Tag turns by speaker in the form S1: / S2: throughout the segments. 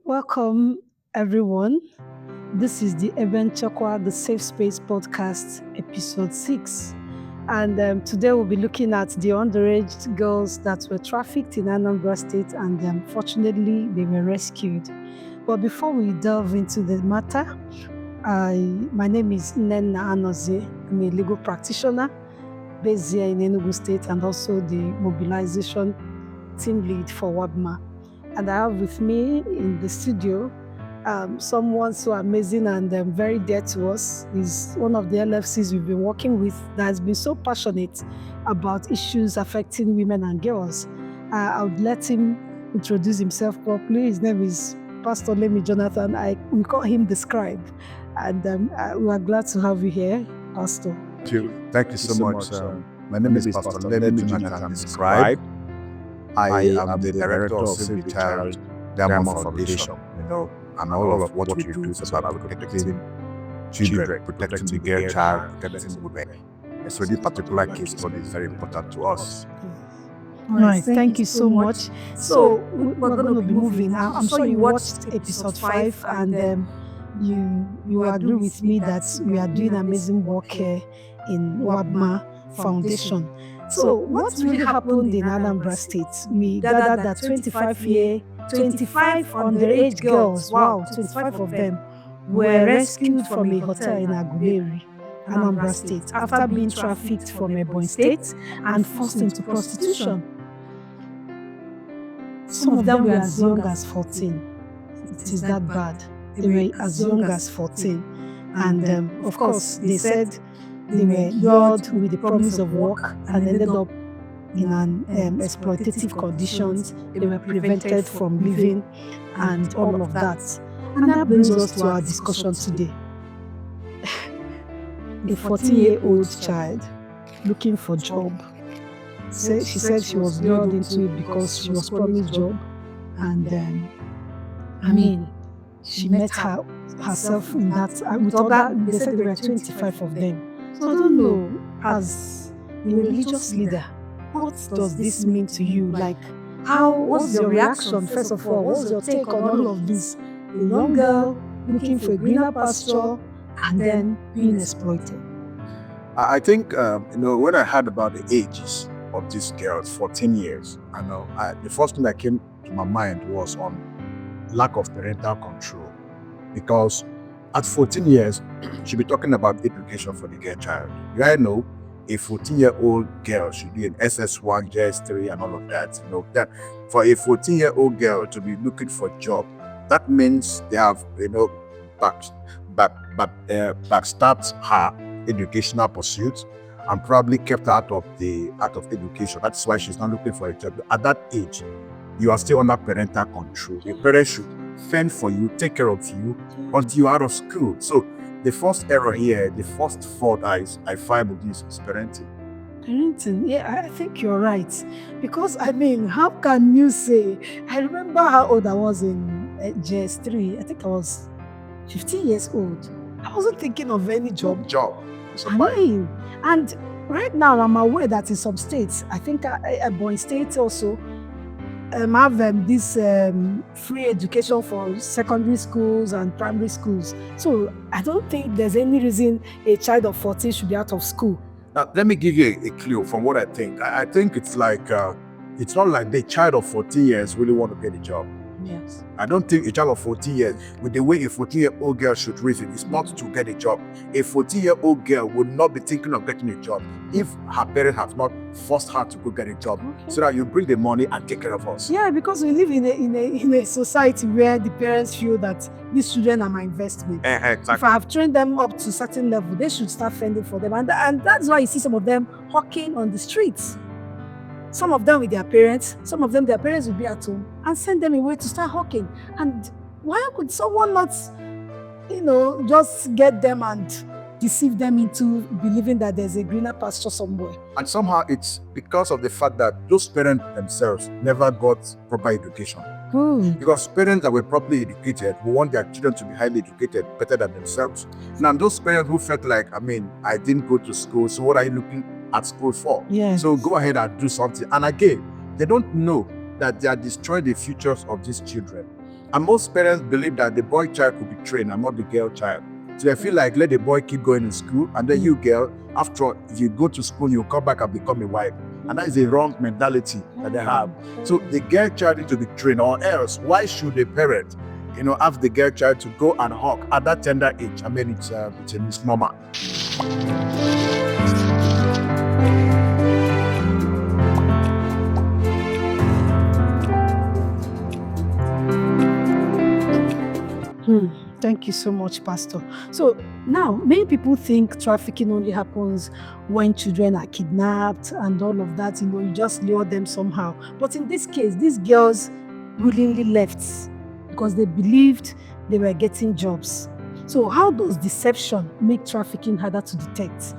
S1: Welcome, everyone. This is the Ebenchekwa, the Safe Space Podcast, episode 6. And today we'll be looking at the underage girls that were trafficked in Anambra State, and fortunately, they were rescued. But before we delve into the matter, my name is Nnenna Anozie. I'm a legal practitioner based here in Enugu State and also the mobilization team lead for WABMA. And I have with me in the studio someone so amazing and very dear to us. He's one of the LFCs we've been working with that has been so passionate about issues affecting women and girls. I would let him introduce himself properly. His name is Pastor Lemi Jonathan. We call him the Scribe. And we are glad to have you here, Pastor.
S2: Thank you so much. My name is Pastor Lemi Jonathan, the Scribe. I am the director of Save the Child Diamond Foundation. And all of what we do is about protecting children, protecting the girl child, protecting women. And so this particular case study is very important to us.
S1: All right, thank you so much. So we're going to be moving. I'm sure you watched episode 5 and you agree with me that we are doing amazing work here in WABMA Foundation. So what really happened in Anambra State? We gathered that 25 underage girls, 25 of them, were rescued from a hotel in Aguleri, Anambra State, after being trafficked from Ebonyi State and forced into prostitution. Some of them were as young as 14. It is that bad. They were as young as 14. And of course, they said they were lured with the promise of work and ended up in an exploitative conditions. They were prevented from living and all of that. And that brings us to our discussion today. A 14-year-old child looking for job. She said she was lured into it because she was promised job. And she met herself in that. With other, they said there were 25 of them. So I don't know, as a religious leader, what does this mean to you? Like, what's your reaction, first of all? What's your take on all of this? A young girl looking for a greener pasture and then being exploited.
S2: I think, when I heard about the ages of these girls, 14 years, the first thing that came to my mind was on lack of parental control. Because at 14 years, you should be talking about education for the girl child. I know a 14-year-old girl should be an SS1, JS3, and all of that. That for a 14-year-old girl to be looking for a job, that means they have, backstabbed her educational pursuits and probably kept her out of education. That's why she's not looking for a job. At that age, you are still under parental control. Your parents should fend for you, take care of you until you're out of school. So the first error here, the first fault I find with this is parenting.
S1: Parenting, yeah, I think you're right. Because, how can you say, I remember how old I was in JS3. I think I was 15 years old. I wasn't thinking of any job. And right now I'm aware that in some states, I think Ebonyi State also, have this free education for secondary schools and primary schools. So I don't think there's any reason a child of 14 should be out of school.
S2: Now, let me give you a clue from what I think. I think it's like, it's not like the child of 14 years really want to get a job.
S1: Yes.
S2: I don't think a child of 14 years, with the way a 14-year-old girl should reason, is not to get a job. A 14-year-old girl would not be thinking of getting a job if her parents have not forced her to go get a job, so that you bring the money and take care of us.
S1: Yeah, because we live in a society where the parents feel that these children are my investment.
S2: Exactly.
S1: If I have trained them up to a certain level, they should start fending for them. And that's why you see some of them hawking on the streets. Some of them with their parents, some of them their parents will be at home and send them away to start hawking. And why could someone not, just get them and deceive them into believing that there's a greener pasture somewhere?
S2: And somehow it's because of the fact that those parents themselves never got proper education. Because parents that were properly educated who want their children to be highly educated better than themselves. Now, those parents who felt like, I didn't go to school, so what are you looking at school for?
S1: Yes.
S2: So go ahead and do something. And again, they don't know that they are destroying the futures of these children. And most parents believe that the boy child could be trained and not the girl child. So they feel like let the boy keep going in school, and then you girl, after all, if you go to school, you come back and become a wife. And that is a wrong mentality that they have. So the girl child needs to be trained, or else why should a parent, have the girl child to go and hawk at that tender age? I mean, it's a misnomer.
S1: Thank you so much, Pastor. So now, many people think trafficking only happens when children are kidnapped and all of that. You just lure them somehow. But in this case, these girls willingly left because they believed they were getting jobs. So how does deception make trafficking harder to detect?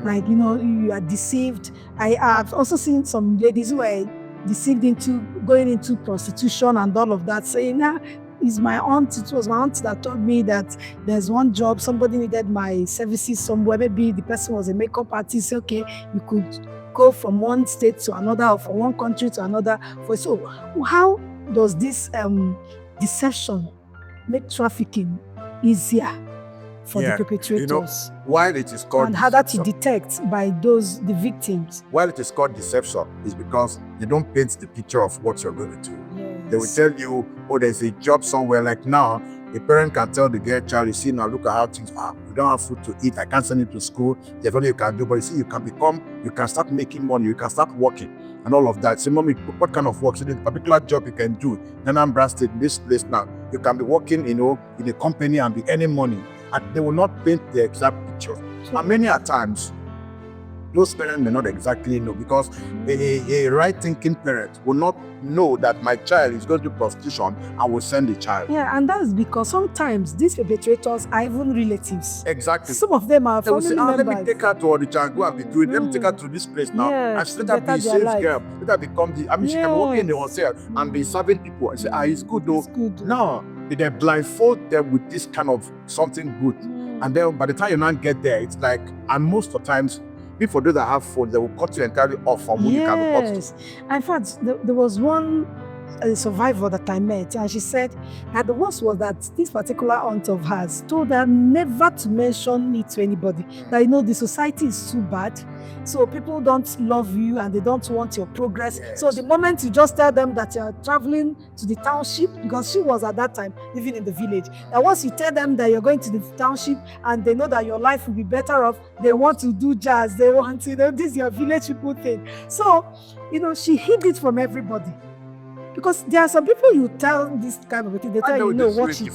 S1: Like, you are deceived. I have also seen some ladies who are deceived into going into prostitution and all of that, saying, it's my aunt. It was my aunt that told me that there's one job, somebody needed my services somewhere. Maybe the person was a makeup artist. Okay, you could go from one state to another or from one country to another. So how does this deception make trafficking easier for the perpetrators?
S2: While it is called
S1: and harder to detect by the victims.
S2: While it is called deception, is because they don't paint the picture of what you're going to do.
S1: Yes.
S2: They will tell you, there's a job somewhere. Like now, a parent can tell the girl child, you see, now look at how things are. You don't have food to eat. I can't send you to school. There's nothing you can do. But you see, you can start making money. You can start working and all of that. Say, mommy, what kind of work? So there's a particular job you can do. Then I'm State, this place now. You can be working, in a company and be earning money. And they will not paint the exact picture. And many a times, those parents may not exactly know, because a right-thinking parent will not know that my child is going to prostitution and will send the child.
S1: Yeah, and that's because sometimes these perpetrators are even relatives.
S2: Exactly.
S1: Some of them are family members.
S2: Let me take her to Onitsha, go and be doing. Let me take her to this place now.
S1: Yes,
S2: and let her be a safe girl. Let her become she can be working in the hotel and be serving people. I say, it's good though.
S1: It's good.
S2: No, they blindfold them with this kind of something good. And then by the time you now get there, it's like, and most of the times, for those that have phones, they will cut you entirely off from who you can be up to.
S1: In fact, there was one survivor that I met, and she said that the worst was that this particular aunt of hers told her never to mention it to anybody. That the society is too bad, so people don't love you and they don't want your progress.
S2: Yes.
S1: So the moment you just tell them that you're traveling to the township, because she was at that time living in the village, that once you tell them that you're going to the township and they know that your life will be better off, they want to do jazz, they want to, this is your village people thing. So, she hid it from everybody. Because there are some people you tell this kind of thing, they tell you, watch it.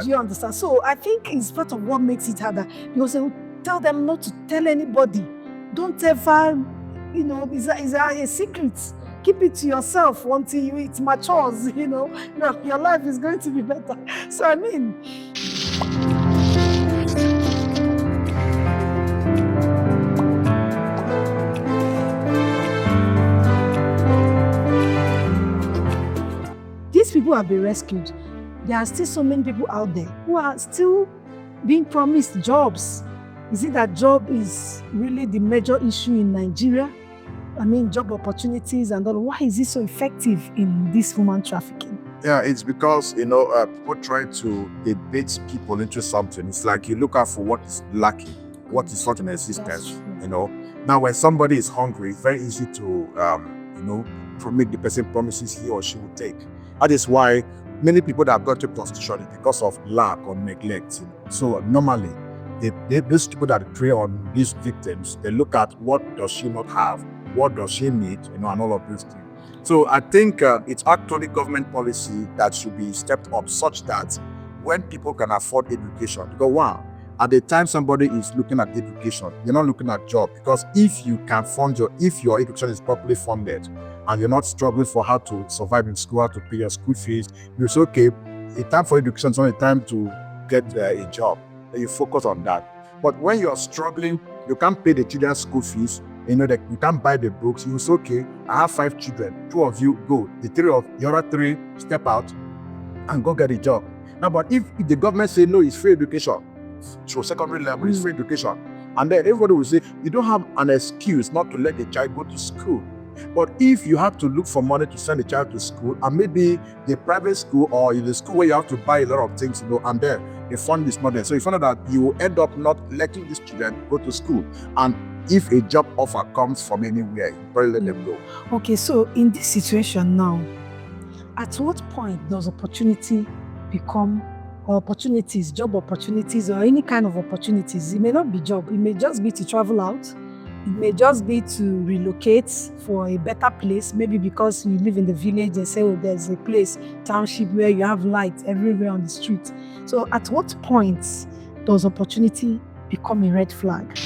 S1: Do you understand? So I think it's part of what makes it harder. Because they will tell them not to tell anybody. Don't ever, it's a secret. Keep it to yourself until it matures, your life is going to be better. So I mean, these people have been rescued. There are still so many people out there who are still being promised jobs. Is it that job is really the major issue in Nigeria? I mean, job opportunities and all. Why is it so effective in this human trafficking?
S2: Yeah, it's because, people try to bait people into something. It's like you look out for what is lacking, what is not in existence, Now, when somebody is hungry, it's very easy to, make the person promises he or she will take. That is why many people that have got to prostitution is because of lack or neglect. So normally, these people that prey on these victims, they look at what does she not have, what does she need, and all of these things. So I think it's actually government policy that should be stepped up such that when people can afford education, because at the time somebody is looking at education, you're not looking at job, because if you can if your education is properly funded and you're not struggling for how to survive in school, how to pay your school fees, you say, okay, a time for education is not a time to get a job. You focus on that. But when you're struggling, you can't pay the children's school fees, that you can't buy the books, you say, okay, I have 5 children, 2 of you go, the other 3 step out and go get a job. Now, but if the government say no, it's free education, so secondary level is free education, and then everybody will say, you don't have an excuse not to let the child go to school. But if you have to look for money to send a child to school, and maybe the private school or in the school where you have to buy a lot of things, and there the fund is not there. So you find out that you will end up not letting these children go to school. And if a job offer comes from anywhere, you probably let them go.
S1: Okay, so in this situation now, at what point does opportunity become opportunities, job opportunities, or any kind of opportunities? It may not be job, it may just be to travel out, it may just be to relocate for a better place, maybe because you live in the village and say, oh, there's a place, township, where you have light everywhere on the street. So at what point does opportunity become a red flag?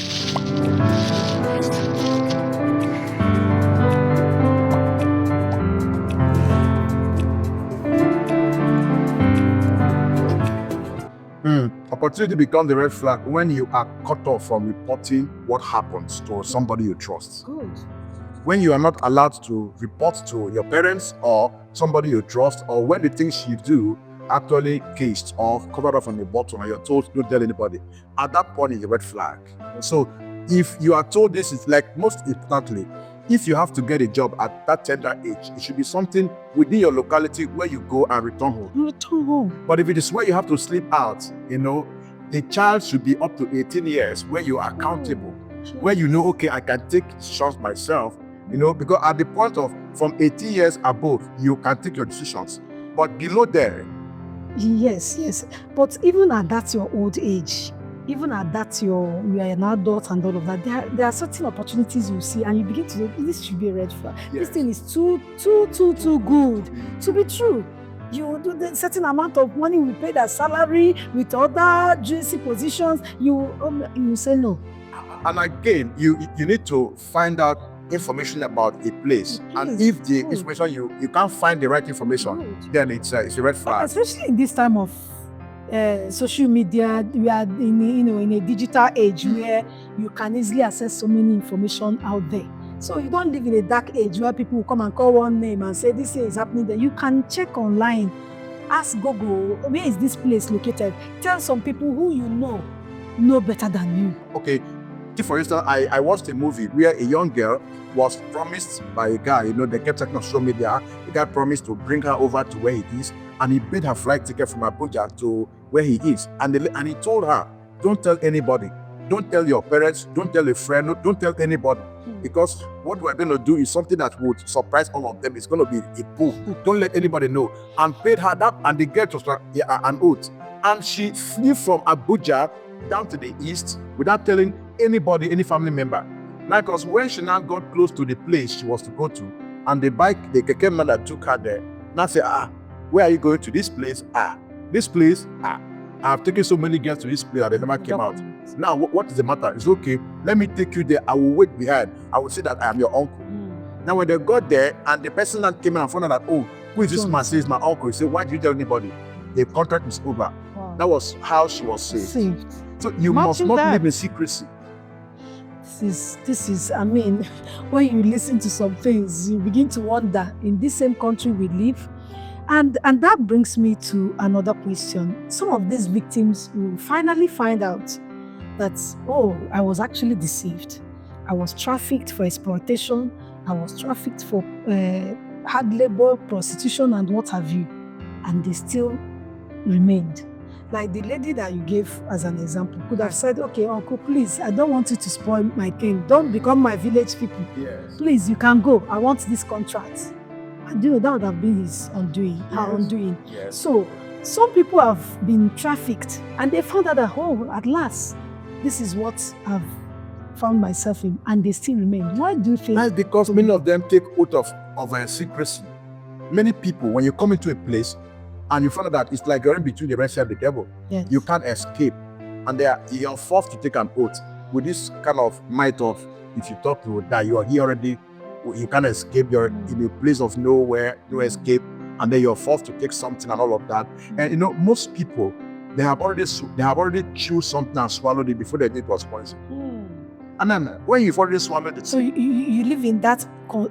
S2: Opportunity becomes the red flag when you are cut off from reporting what happens to somebody you trust.
S1: Good.
S2: When you are not allowed to report to your parents or somebody you trust, or when the things you do actually cased or covered up on the bottom and you're told don't tell anybody, at that point is a red flag. So if you are told this, is like, most importantly, if you have to get a job at that tender age, it should be something within your locality where you go and return home.
S1: Return home.
S2: But if it is where you have to sleep out, the child should be up to 18 years where you are accountable, where okay, I can take decisions myself, because at the point of from 18 years above, you can take your decisions. But below there.
S1: Yes. But even at that your old age, even at that you are an adult and all of that, there are certain opportunities you see and you begin to know this should be a red flag.
S2: Yes.
S1: This thing is too good to be true. You do the certain amount of money we pay that salary with other juicy positions, you say no.
S2: And again, you need to find out information about a place. And if the information you can't find the right information, then it's a red flag.
S1: Especially in this time of social media, we are in a digital age where you can easily access so many information out there. So you don't live in a dark age where people will come and call one name and say this is happening there. You can check online, ask Google, where is this place located? Tell some people who you know better than you.
S2: Okay, for instance, I watched a movie where a young girl was promised by a guy, they kept talking on social media. The guy promised to bring her over to where he is, and he paid her flight ticket from Abuja to where he is. And he told her, don't tell anybody. Don't tell your parents, don't tell a friend, don't tell anybody. Because what we're going to do is something that would surprise all of them. It's going to be a poof. Don't let anybody know. And paid her that, and the girl was an oath. And she flew from Abuja down to the east without telling anybody, any family member. Now, because when she now got close to the place she was to go to, and the keke man that took her there, now say, where are you going to? This place? This place? I've taken so many girls to this place that they never came out. Now, what is the matter? It's okay. Let me take you there. I will wait behind. I will say that I am your uncle. Now, when they got there, and the person that came in and found out that, who is this man? Says my uncle. He said, why did you tell anybody? The contract is over. Wow. That was how she was saved. So you must not live in secrecy.
S1: This is, I mean, when you listen to some things, you begin to wonder, in this same country we live. And that brings me to another question. Some of these victims will finally find out that, I was actually deceived. I was trafficked for exploitation. I was trafficked for hard labor, prostitution, and what have you. And they still remained. Like the lady that you gave as an example could have said, okay, uncle, please, I don't want you to spoil my thing. Don't become my village people.
S2: Yes.
S1: Please, you can go. I want this contract. And that would have been his undoing, her undoing.
S2: Yes.
S1: So some people have been trafficked and they found out that, at last, this is what I've found myself in, and they still remain. Why do you think?
S2: That's because many of them take oath of secrecy. Many people, when you come into a place and you find out that it's like you're in between the Red Sea and the devil,
S1: yes,
S2: you can't escape. And you're forced to take an oath with this kind of might of, if you talk, you will die. You are here already. You can't escape. You're in a place of nowhere, no escape, and then you're forced to take something and all of that. And most people, they have already chewed something and swallowed it before they knew it was poison. And then when you've already swallowed it,
S1: so you live in that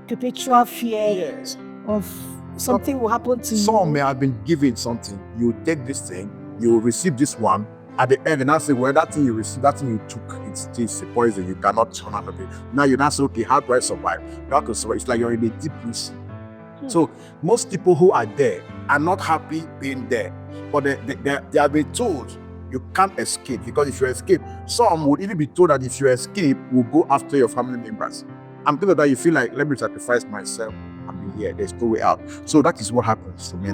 S1: perpetual fear,
S2: yes,
S1: of something will happen to you.
S2: Some may have been given something. You take this thing, you receive this one, At the end, you now say, well, that thing you received, that thing you took, it's a poison. You cannot turn out of it. Now you now say, okay, how do I survive? You have to survive. It's like you're in a deep risk. So most people who are there are not happy being there, but they have been told you can't escape, because if you escape, some would even be told that if you escape, we'll go after your family members. I'm thinking that you feel like, let me sacrifice myself. I mean, yeah, there's no way out. So that is what happens to me.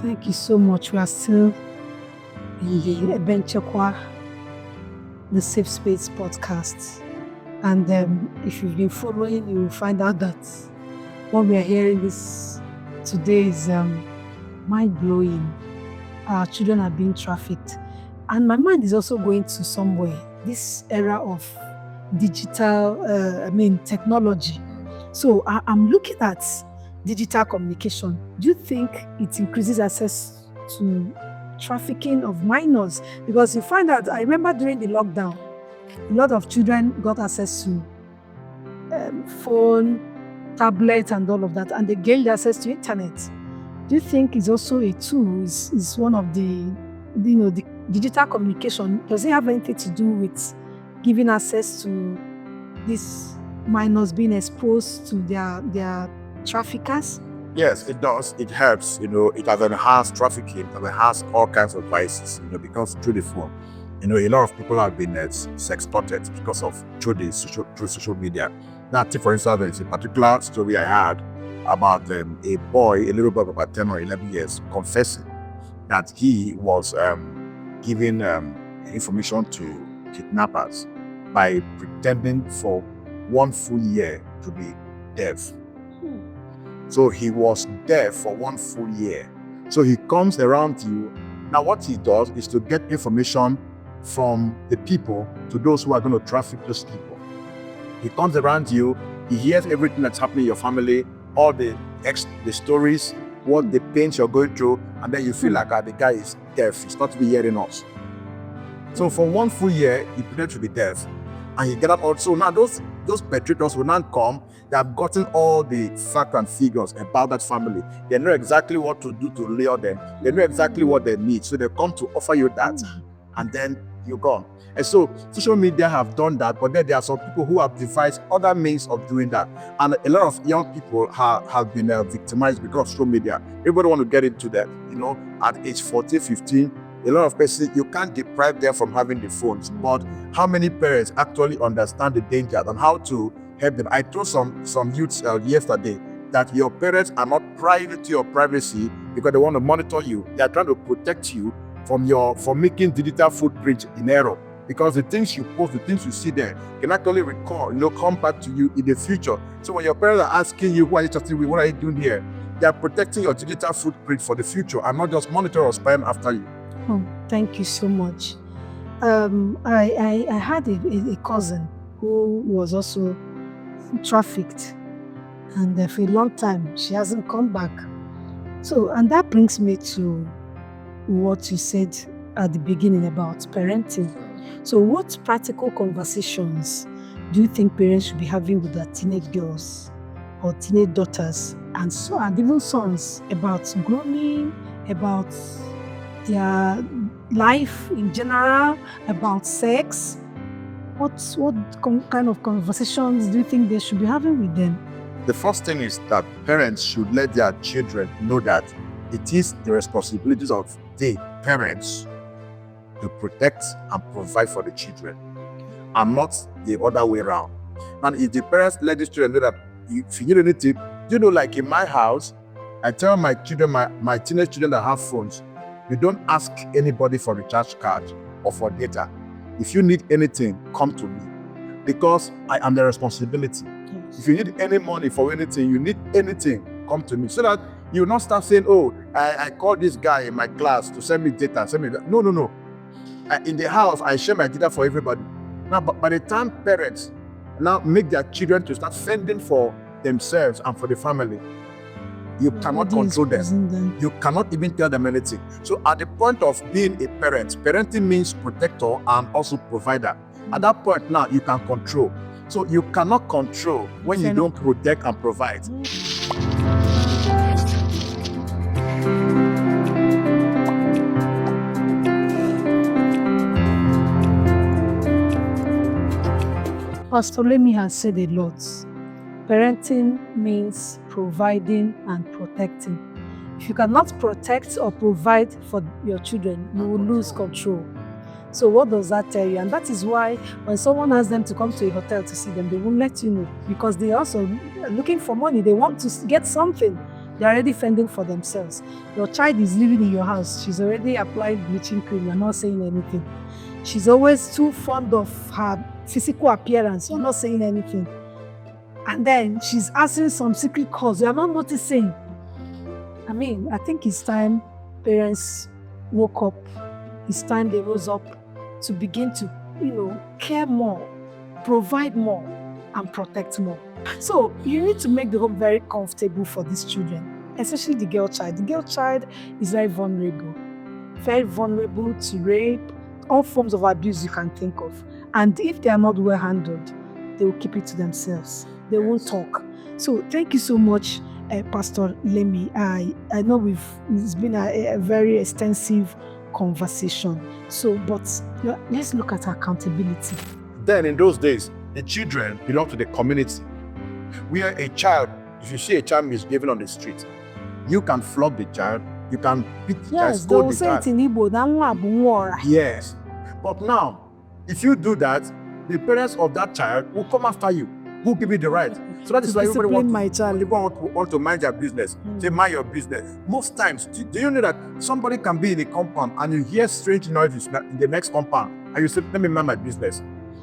S1: Thank you so much. We are still in the Ebenchekwa, the Safe Space podcast. And if you've been following, you will find out that what we are hearing today is mind-blowing. Our children are being trafficked. And my mind is also going to somewhere. This era of digital, technology. So I'm looking at digital communication. Do you think it increases access to trafficking of minors? Because you find out, I remember during the lockdown, a lot of children got access to phone, tablet, and all of that, and they gained access to internet. Do you think it's also a tool? Is one of the digital communication? Does it have anything to do with giving access to these minors being exposed to their traffickers?
S2: Yes, it does. It helps. It has enhanced trafficking, it has enhanced all kinds of vices, because through the phone, a lot of people have been sextorted because of through social media. Now, take for instance, there's a particular story I had about a little boy of about 10 or 11 years, confessing that he was giving information to kidnappers by pretending for 1 full year to be deaf. So he was deaf for 1 full year. So he comes around you. Now what he does is to get information from the people to those who are going to traffic those people. He comes around you, he hears everything that's happening in your family, all the stories, what the pains you're going through, and then you feel like the guy is deaf, he's not even hearing us. So for 1 full year, he pretended to be deaf. And he get out also. Now those perpetrators will now come. They have gotten all the facts and figures about that family. They know exactly what to do to lure them. They know exactly what they need. So they come to offer you that, and then you're gone. And so social media have done that, but then there are some people who have devised other means of doing that. And a lot of young people have been victimized because of social media. Everybody want to get into that. At age 14, 15, a lot of persons, you can't deprive them from having the phones. But how many parents actually understand the danger and how to help them? I told some youths yesterday that your parents are not prying to your privacy because they want to monitor you. They are trying to protect you from making digital footprint in error. Because the things you post, the things you see there can actually come back to you in the future. So when your parents are asking you, who are you chatting with, what are you doing here? They are protecting your digital footprint for the future and not just monitor or spying after you.
S1: Oh, thank you so much. I had a cousin who was also trafficked, and for a long time she hasn't come back. So, and that brings me to what you said at the beginning about parenting. So, what practical conversations do you think parents should be having with their teenage girls or teenage daughters and even sons about grooming, about their life in general, about sex? What kind of conversations do you think they should be having with them?
S2: The first thing is that parents should let their children know that it is the responsibilities of the parents to protect and provide for the children, and not the other way around. And if the parents let the children know that if you need anything, like in my house, I tell my children, my teenage children that have phones, you don't ask anybody for recharge card or for data. If you need anything, come to me, because I am the responsibility. Yes. If you need any money for anything, you need anything, come to me, so that you will not start saying, oh, I called this guy in my class to send me data, send me that. No. In the house, I share my data for everybody. Now, by the time parents now make their children to start fending for themselves and for the family, you cannot control them. You cannot even tell them anything. So at the point of being a parent, parenting means protector and also provider. At that point now, you can control. So you cannot control when you don't protect and provide.
S1: Pastor Lemmy has said a lot. Parenting means providing and protecting. If you cannot protect or provide for your children, you will lose control. So what does that tell you? And that is why when someone asks them to come to a hotel to see them, they won't let you know, because they are also looking for money. They want to get something. They're already fending for themselves. Your child is living in your house. She's already applied bleaching cream. You're not saying anything. She's always too fond of her physical appearance. You're not saying anything. And then she's asking some secret cause. You're not noticing. I mean, I think it's time parents woke up. It's time they rose up to begin to, care more, provide more, and protect more. So you need to make the home very comfortable for these children, especially the girl child. The girl child is very vulnerable to rape, all forms of abuse you can think of. And if they are not well handled, they will keep it to themselves. They won't talk. So thank you so much, Pastor Lemmy. I know it's been a very extensive conversation. So, but let's look at accountability.
S2: Then in those days, the children belong to the community. Where a child, if you see a child misbehaving on the street, you can flog the child, you can beat the child, scold the child.
S1: Yes, they will say it in Igbo.
S2: Yes. But now, if you do that, the parents of that child will come after you. Who give you the right? So that is why everybody want to mind their business. Say, mind your business. Most times, do you know that somebody can be in a compound and you hear strange noises in the next compound and you say, let me mind my business.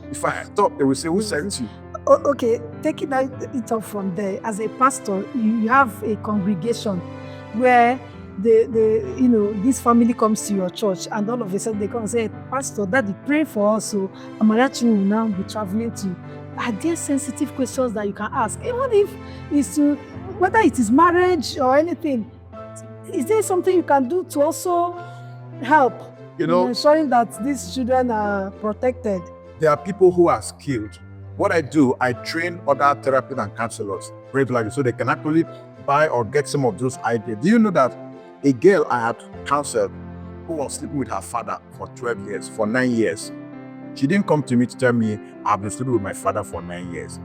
S2: If I stop, they will say, who sent you?
S1: Okay, taking it up from there, as a pastor, you have a congregation where this family comes to your church and all of a sudden they come and say, Pastor, Daddy, pray for us. So Amarachi will now be traveling to. Are there sensitive questions that you can ask? Even if it's to, whether it is marriage or anything, is there something you can do to also help in ensuring that these children are protected?
S2: There are people who are skilled. What I do, I train other therapists and counselors regularly so they can actually buy or get some of those ideas. Do you know that a girl I had counseled who was sleeping with her father for 12 years, for 9 years, she didn't come to me to tell me, I've been sleeping with my father for 9 years.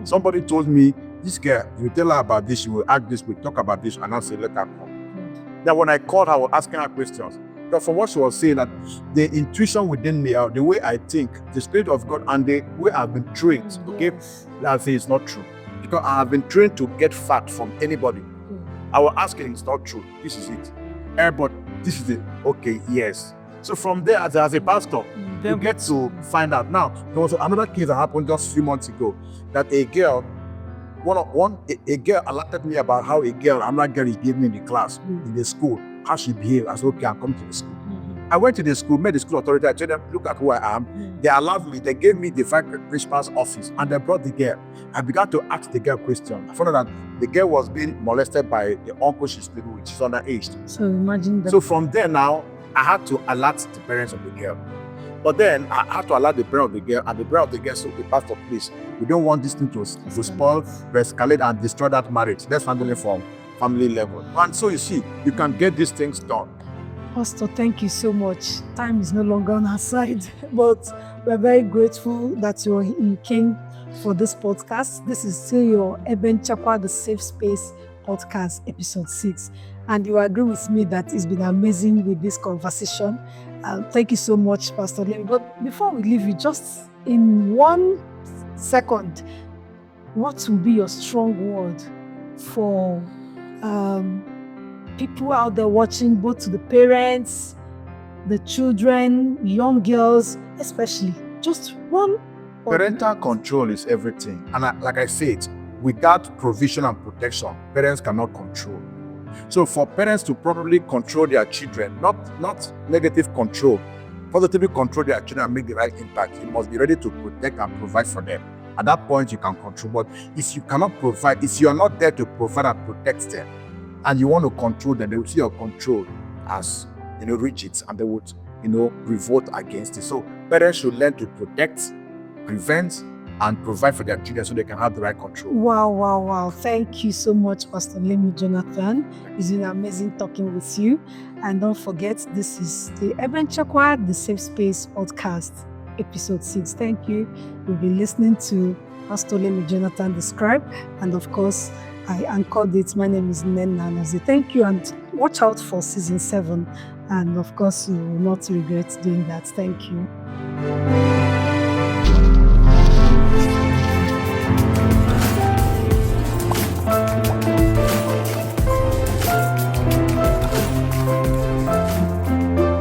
S2: Somebody told me, this girl, you tell her about this, she will ask this, we'll talk about this, and I'll say, let her come. Then when I called her, I was asking her questions. But from what she was saying, that the intuition within me, the way I think, the Spirit of God, and the way I've been trained, okay, I'll say it's not true. Because I have been trained to get fact from anybody. I was asking, it's not true. This is it. But this is it. Okay, yes. So from there, as a pastor, you get to find out. Now, there was another case that happened just a few months ago, that a girl, a girl alerted me about how another girl is behaving in the class, in the school, how she behaved. I said, okay, I'm coming to the school. I went to the school, met the school authority, I told them, look at who I am. They allowed me, they gave me the vice principal's office, and they brought the girl. I began to ask the girl questions. I found out that the girl was being molested by the uncle she's living with. She's underage.
S1: So imagine that.
S2: So from there now, I had to alert the parents of the girl. But then I had to alert the parent of the girl, and the parent of the girl said, okay, Pastor, please, we don't want this thing to spoil, to escalate, and destroy that marriage. Let's handle it from family level. And so you see, you can get these things done.
S1: Pastor, thank you so much. Time is no longer on our side, but we're very grateful that you came for this podcast. This is still your Ebenchekwa, the Safe Space podcast, episode 6. And you agree with me that it's been amazing with this conversation. Thank you so much, Pastor Lemmy. But before we leave you, just in 1 second, what will be your strong word for people out there watching, both to the parents, the children, young girls, especially? Just one.
S2: Parental control is everything. And like I said, without provision and protection, parents cannot control. So for parents to properly control their children, not negative control, positively control their children and make the right impact, you must be ready to protect and provide for them. At that point, you can control. But if you cannot provide, if you are not there to provide and protect them, and you want to control them, they will see your control as rigid, and they would revolt against it. So parents should learn to protect, prevent, and provide for their children so they can have the right control.
S1: Wow, wow, wow. Thank you so much, Pastor Lemi Jonathan. It's been amazing talking with you. And don't forget, this is the Ebenchekwa, the Safe Space podcast, episode 6. Thank you. We'll be listening to Pastor Lemi Jonathan describe. And of course, I anchored it. My name is Nenna Noze. Thank you. And watch out for season 7. And of course, you will not regret doing that. Thank you.